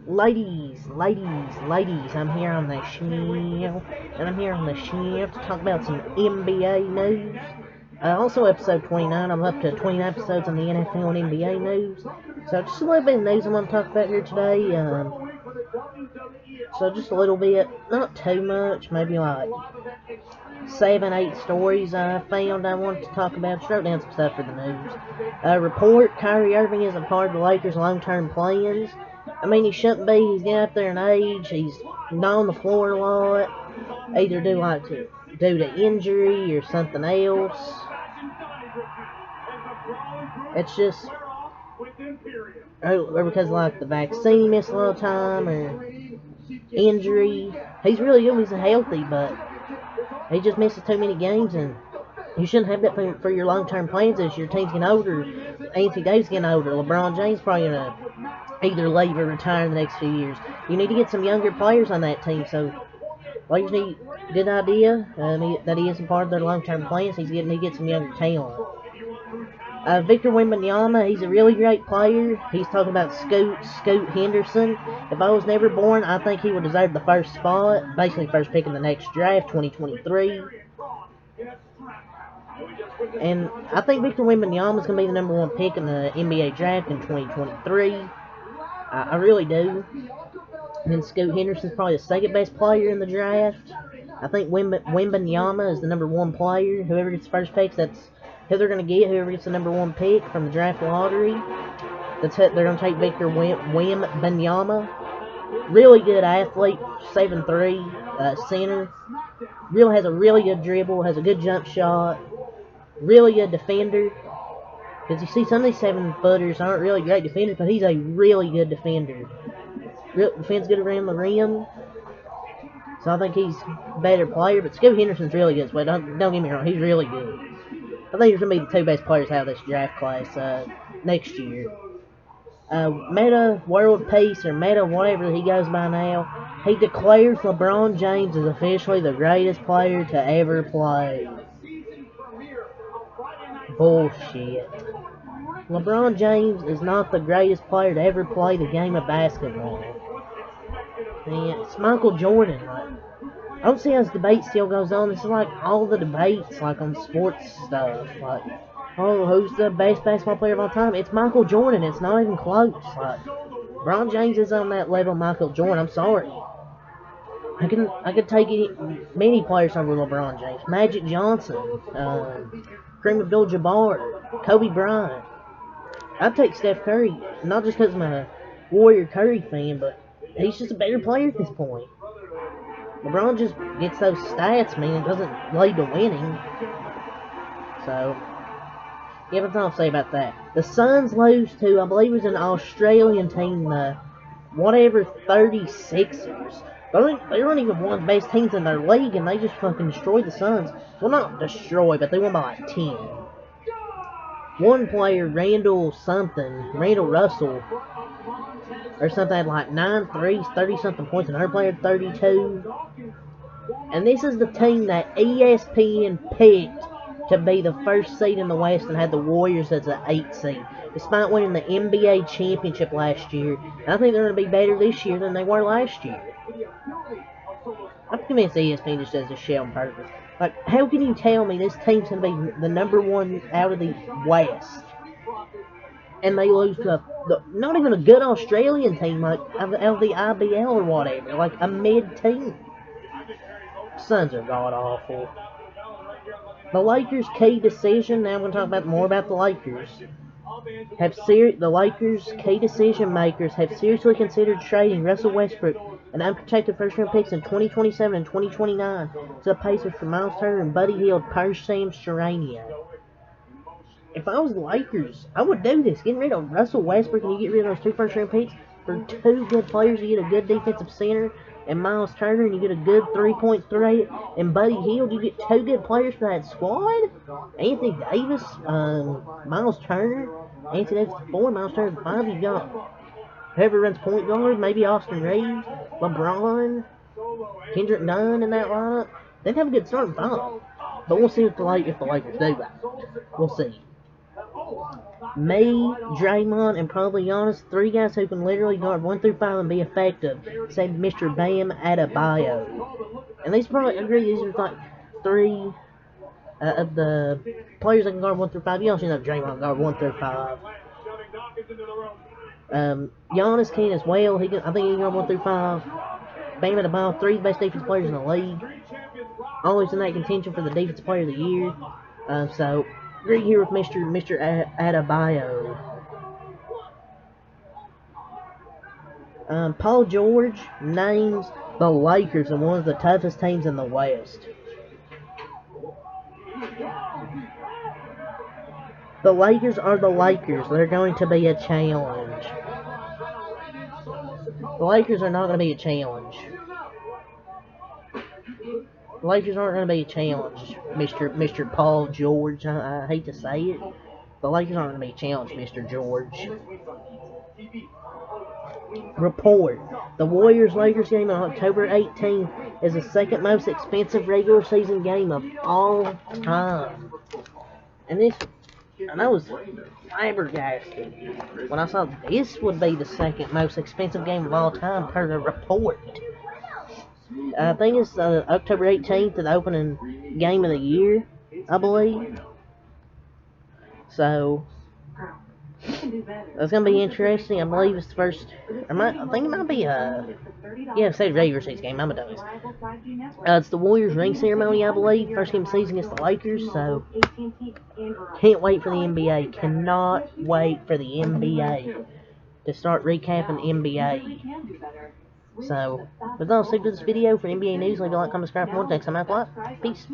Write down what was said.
Ladies, I'm here on the show, and I'm here on the show to talk about some NBA news. Also, episode 29, I'm up to 29 episodes on the NFL and NBA news. So, just a little bit of news I'm going to talk about here today. So, just a little bit, not too much, maybe like 7, 8 stories I found I wanted to talk about. Just wrote down some stuff for the news. Report, Kyrie Irving isn't part of the Lakers' long-term plans. I mean, he shouldn't be. He's getting up there in age. He's not on the floor a lot. Either due to injury or something else. It's just, or because like the vaccine he missed a lot of time or injury. He's really good when he's healthy, but he just misses too many games, and you shouldn't have that for your long-term plans as your team's getting older. Anthony Davis getting older. LeBron James probably going to either leave or retire in the next few years. You need to get some younger players on that team, so Lakers need good idea that he isn't part of their long-term plans. He gets some younger talent. Victor Wembanyama, he's a really great player. He's talking about Scoot Henderson. If I was never born, I think he would deserve the first spot, basically first pick in the next draft, 2023. And I think Victor Wembanyama is going to be the #1 pick in the NBA draft in 2023. I really do. And Scoot Henderson's probably the second best player in the draft. I think Wembanyama is the #1 player. Whoever gets the first pick, that's who they're going to get. Whoever gets the #1 pick from the draft lottery, they're going to take Victor Wembanyama. Really good athlete, 7'3", center. Has a really good dribble, has a good jump shot. Really good defender. Because you see some of these 7-footers aren't really great defenders, but he's a really good defender. Defends good around the rim. So I think he's a better player. But Scoot Henderson's really good. So don't get me wrong, he's really good. I think he's going to be the 2 best players out of this draft class next year. Meta World Peace, or Meta whatever he goes by now, he declares LeBron James is officially the greatest player to ever play. Bullshit. LeBron James is not the greatest player to ever play the game of basketball. And it's Michael Jordan. I don't see how this debate still goes on. It's like all the debates, like on sports stuff. Like, oh, who's the best basketball player of all time? It's Michael Jordan. It's not even close. Like, LeBron James is on that level of Michael Jordan. I'm sorry. I could take many players over LeBron James. Magic Johnson, Kareem Abdul-Jabbar, Kobe Bryant. I'd take Steph Curry, not just because I'm a Warrior Curry fan, but he's just a better player at this point. LeBron just gets those stats, man. It doesn't lead to winning. So, yeah, that's all I'll say about that. The Suns lose to, I believe it was an Australian team, whatever, 36ers. They weren't even one of the best teams in their league, and they just fucking destroyed the Suns. Well, not destroy, but they won by like 10. One player, Randall Russell, or something, had like 9 threes, 30-something points, and her player had 32. And this is the team that ESPN picked to be the first seed in the West and had the Warriors as an 8 seed, despite winning the NBA championship last year. And I think they're going to be better this year than they were last year. I'm convinced ESPN just does this shit on purpose. Like, how can you tell me this team's going to be the #1 out of the West, and they lose to not even a good Australian team, like out of the IBL or whatever, like a mid team? Suns are god-awful. The Lakers' key decision, now I'm going to talk more about the Lakers. The Lakers' key decision makers have seriously considered trading Russell Westbrook and unprotected first-round picks in 2027 and 2029 to the Pacers for Miles Turner and Buddy Hield per Sam Charania. If I was the Lakers, I would do this. Getting rid of Russell Westbrook and you get rid of those 2 first-round picks for 2 good players. You get a good defensive center and Miles Turner, and you get a good 3-point threat, and Buddy Hield. You get 2 good players for that squad. Anthony Davis, Miles Turner, Anthony Davis 4, Miles Turner 5. You got whoever runs point guard, maybe Austin Reeves, LeBron, Kendrick Nunn in that lineup. They'd have a good starting five. But we'll see if the Lakers do that. We'll see. Me, Draymond, and probably Giannis, three guys who can literally guard 1 through 5 and be effective, said Mr. Bam Adebayo. And these probably agree these are like three of the players that can guard 1 through 5. You also know Draymond can guard 1 through 5. Giannis can as well. I think he can guard 1 through 5. Bam Adebayo, three best defensive players in the league. Always in that contention for the defensive player of the year. So, agree here with Mr. Adebayo. Paul George names the Lakers as one of the toughest teams in the West. The Lakers are the Lakers. They're going to be a challenge. The Lakers are not going to be a challenge. The Lakers aren't going to be a challenge, Mr. Paul George. I hate to say it. The Lakers aren't going to be a challenge, Mr. George. Report. The Warriors-Lakers game on October 18th is the second most expensive regular season game of all time. And this, and I was flabbergasted when I saw this would be the second most expensive game of all time per the report. I think it's October 18th, the opening game of the year, I believe. So, it's going to be interesting. I believe it's the first, I think it might be say regular season game, I'm a dummy. It's the Warriors ring ceremony, I believe. First game of the season against the Lakers, so can't wait for the NBA. Cannot wait for the NBA to start recapping the NBA. So, with all, stick to this video for NBA news. Leave a like, comment, subscribe for more. Thanks, I'm out. Peace.